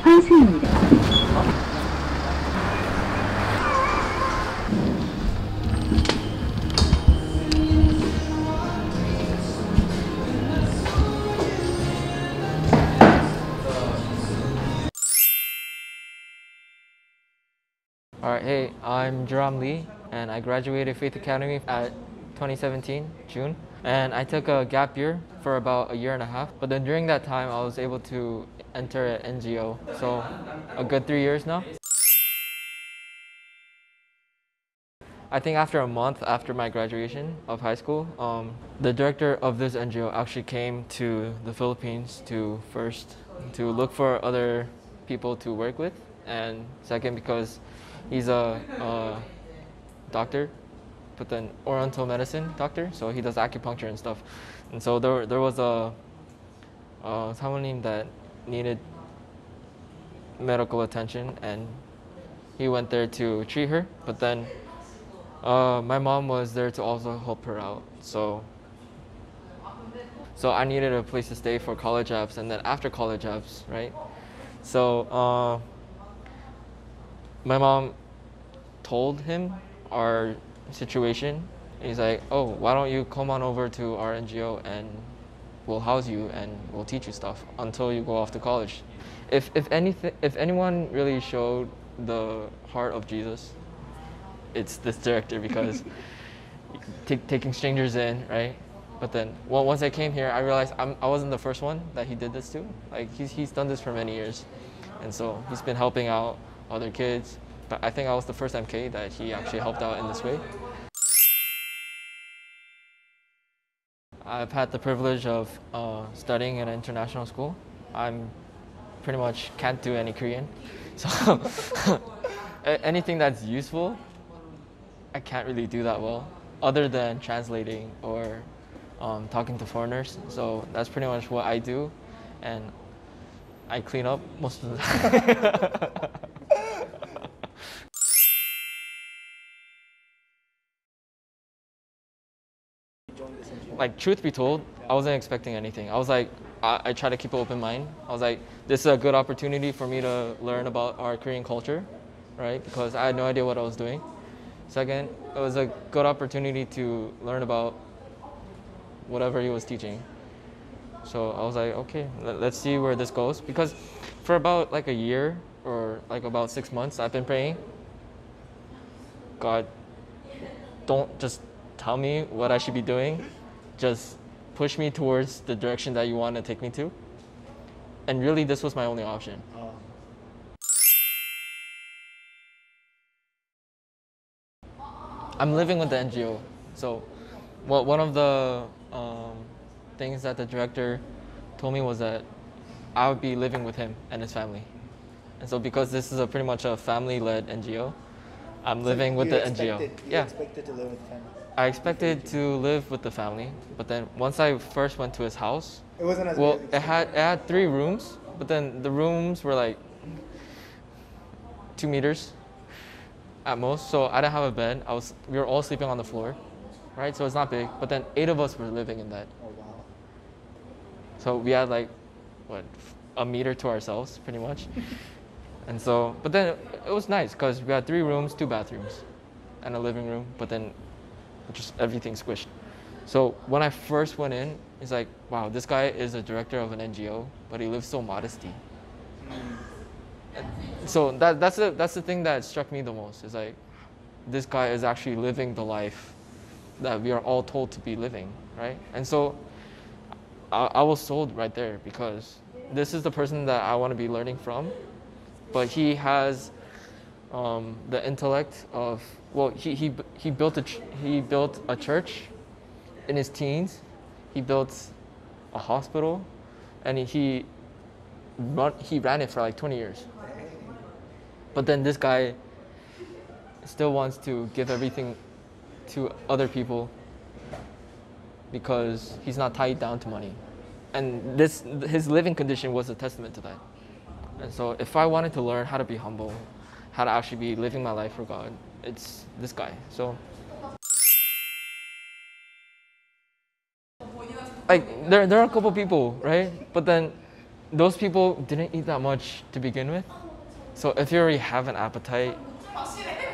환승입니다. Alright, hey, I'm Juram and I graduated Faith Academy at 2017, June. And I took a gap year for about a year and a half. But then during that time, I was able to enter an NGO. So a good 3 years now. I think after a month after my graduation of high school, the director of this NGO actually came to the Philippines to look for other people to work with, and second because he's a doctor, but then Oriental medicine doctor, so he does acupuncture and stuff. And so there was a someone that needed medical attention, and he went there to treat her, but then my mom was there to also help her out. So I needed a place to stay for college apps, and then after college apps, right? So my mom told him our situation. He's like, oh, why don't you come on over to our NGO and we'll house you and we'll teach you stuff until you go off to college. If anyone really showed the heart of Jesus, it's this director, because taking strangers in, right? But then once I came here, I realized I wasn't the first one that he did this to. Like he's done this for many years, and so he's been helping out other kids. But I think I was the first MK that he actually helped out in this way. I've had the privilege of studying in an international school. I'm pretty much can't do any Korean, so anything that's useful, I can't really do that well, other than translating or talking to foreigners. So that's pretty much what I do, and I clean up most of the time. Like, truth be told, I wasn't expecting anything. I was like, I try to keep an open mind. I was like, this is a good opportunity for me to learn about our Korean culture, right? Because I had no idea what I was doing. Second, it was a good opportunity to learn about whatever he was teaching. So I was like, okay, let's see where this goes. Because for about like a year or like about 6 months, I've been praying, God, don't just tell me what I should be doing. Just push me towards the direction that you want to take me to. And really, this was my only option. I'm living with the NGO. So one of the things that the director told me was that I would be living with him and his family. And so because this is pretty much a family-led NGO, I'm living with the NGO. You expected to live with the family? I expected to live with the family, but then once I first went to his house, it wasn't as well, big. it had 3 rooms, but then the rooms were like 2 meters at most, so I didn't have a bed. We were all sleeping on the floor, right? So it's not big, but then 8 of us were living in that. Oh wow! So we had like what, a meter to ourselves, pretty much. And so, but then it was nice because we had 3 rooms, 2 bathrooms, and a living room, but then just everything squished. So when I first went in, it's like, wow, this guy is a director of an NGO, but he lives so modesty. So that's the thing that struck me the most. Is like, this guy is actually living the life that we are all told to be living, right? And so I was sold right there, because this is the person that I want to be learning from, but he has the intellect of, well, he built a church in his teens. He built a hospital, and he ran it for like 20 years. But then this guy still wants to give everything to other people because he's not tied down to money. And his living condition was a testament to that. And so if I wanted to learn how to be humble, how to actually be living my life for God, it's this guy. So Like there are a couple people, right? But then those people didn't eat that much to begin with. So if you already have an appetite,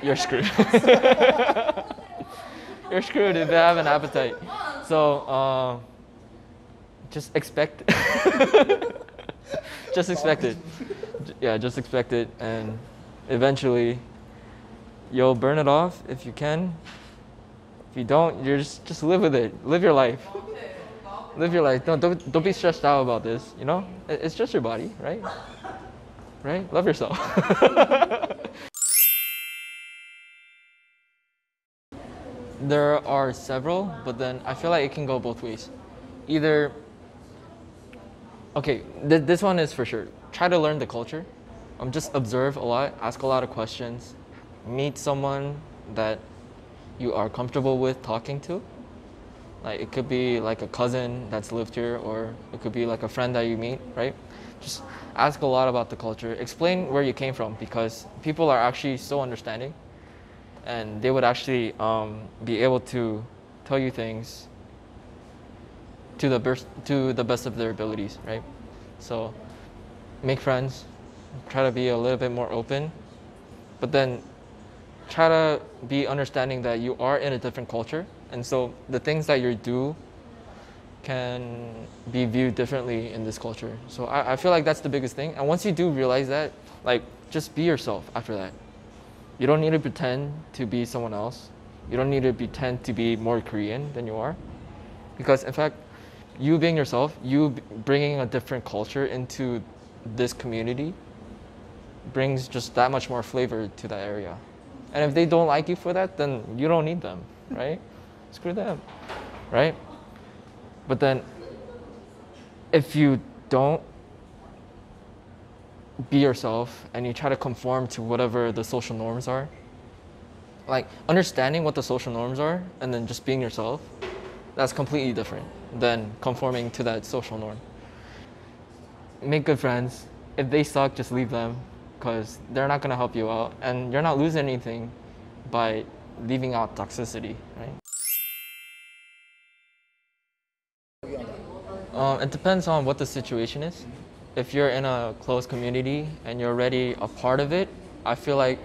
you're screwed. You're screwed if you have an appetite. So just expect just expect it. Yeah, just expect it, and eventually you'll burn it off if you can. If you don't, you're just live with it. Live your life. Live your life. Don't be stressed out about this. You know, it's just your body, right? Right? Love yourself. There are several, but then I feel like it can go both ways. Either, okay, this one is for sure. Try to learn the culture. Just observe a lot, ask a lot of questions, meet someone that you are comfortable with talking to. Like it could be like a cousin that's lived here, or it could be like a friend that you meet, right? Just ask a lot about the culture. Explain where you came from, because people are actually so understanding, and they would actually be able to tell you things to the best of their abilities, right? So make friends, try to be a little bit more open, but then try to be understanding that you are in a different culture, and so the things that you do can be viewed differently in this culture. So I feel like that's the biggest thing. And once you do realize that, like, just be yourself after that. You don't need to pretend to be someone else. You don't need to pretend to be more Korean than you are. Because in fact, you being yourself, you bringing a different culture into this community brings just that much more flavor to that area. And if they don't like you for that, then you don't need them, right? Screw them, right? But then if you don't be yourself and you try to conform to whatever the social norms are, like understanding what the social norms are and then just being yourself, that's completely different than conforming to that social norm. Make good friends. If they suck, just leave them, because they're not going to help you out, and you're not losing anything by leaving out toxicity, right? It depends on what the situation is. If you're in a close community and you're already a part of it, I feel like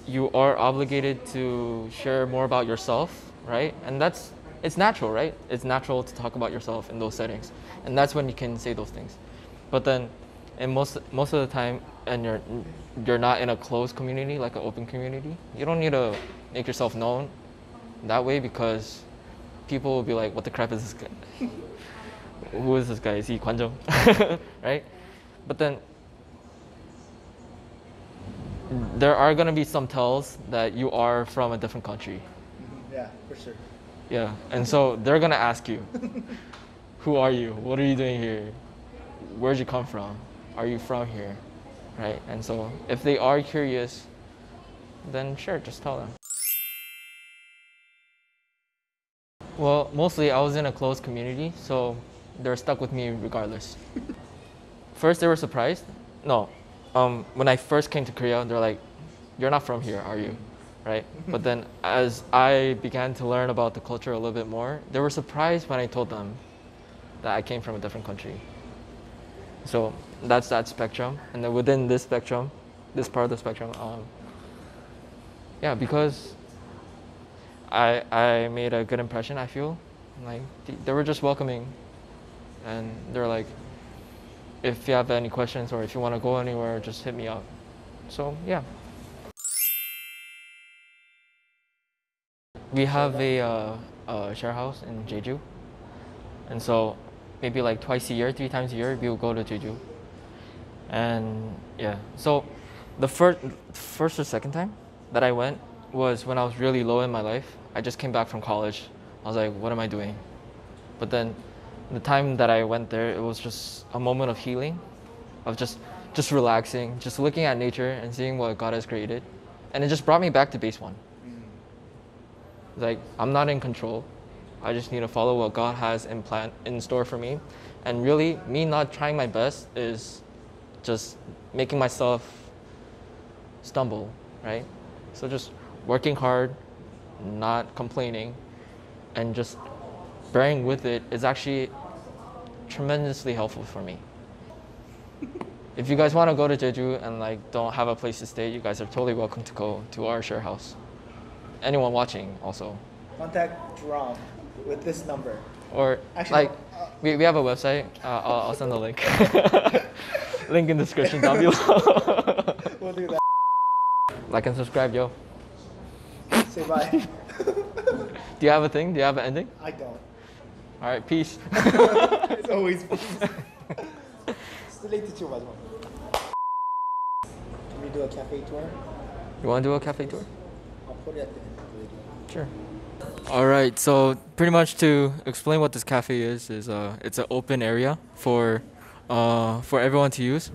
you are obligated to share more about yourself, right? And it's natural, right? It's natural to talk about yourself in those settings, and that's when you can say those things. But then, in most of the time, and you're not in a closed community, like an open community, you don't need to make yourself known that way, because people will be like, "What the crap is this guy? Who is this guy? Is he Kwanjong?" Right? But then there are gonna be some tells that you are from a different country. Yeah, for sure. Yeah, and so they're gonna ask you, "Who are you? What are you doing here? Where'd you come from? Are you from here?" Right? And so if they are curious, then sure, just tell them. Well, mostly I was in a closed community, so they're stuck with me regardless. First, they were surprised. No, when I first came to Korea, they're like, "You're not from here, are you?" Right? But then as I began to learn about the culture a little bit more, they were surprised when I told them that I came from a different country. So that's that spectrum. And then within this spectrum, this part of the spectrum, yeah, because I made a good impression, I feel. Like, they were just welcoming. And they're like, "If you have any questions or if you want to go anywhere, just hit me up." So, yeah. We have a share house in JEJU. And so maybe like twice a year, 3 times a year, we will go to JEJU. And yeah, so the first or second time that I went was when I was really low in my life. I just came back from college. I was like, "What am I doing?" But then the time that I went there, it was just a moment of healing, of just relaxing, just looking at nature and seeing what God has created. And it just brought me back to base one. Like, I'm not in control. I just need to follow what God has in store for me. And really, me not trying my best is just making myself stumble, right? So just working hard, not complaining, and just bearing with it is actually tremendously helpful for me. If you guys want to go to Jeju and like don't have a place to stay, you guys are totally welcome to go to our share house. Anyone watching also. Contact Juram with this number. Or Actually, like we have a website. I'll send the link. Link in the description down below. We'll do that. Like and subscribe, yo. Say bye. Do you have a thing? Do you have an ending? I don't. All right, peace. It's always peace. Can we do a cafe tour? You want to do a cafe tour? I'll put it at the end of the video. Sure. All right. So pretty much to explain what this cafe is it's an open area for everyone to use.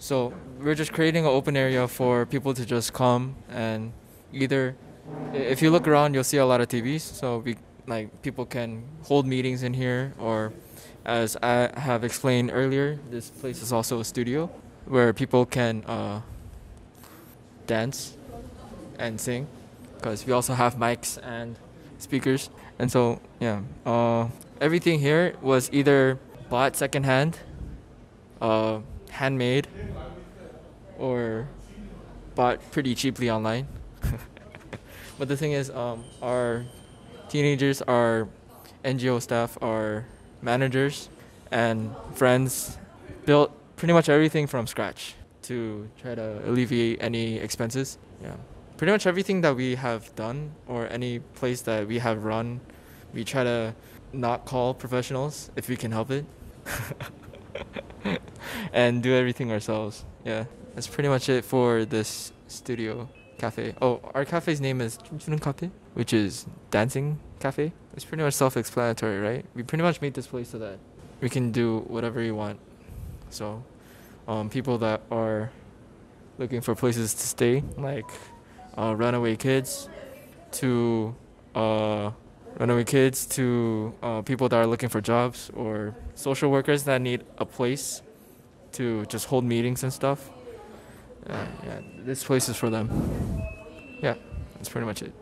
So we're just creating an open area for people to just come and either, if you look around, you'll see a lot of TVs. So people can hold meetings in here, or as I have explained earlier, this place is also a studio where people can dance and sing, because we also have mics and speakers. And so yeah, everything here was either bought secondhand, handmade, or bought pretty cheaply online. But the thing is, our teenagers, our NGO staff, our managers and friends built pretty much everything from scratch to try to alleviate any expenses. Yeah, pretty much everything that we have done or any place that we have run, we try to not call professionals if we can help it. And do everything ourselves. Yeah, that's pretty much it for this studio cafe. Oh, our cafe's name is Juram Cafe, which is dancing cafe. It's pretty much self-explanatory, right? We pretty much made this place so that we can do whatever you want. So people that are looking for places to stay, like runaway kids, to people that are looking for jobs, or social workers that need a place to just hold meetings and stuff. Yeah, this place is for them. Yeah, that's pretty much it.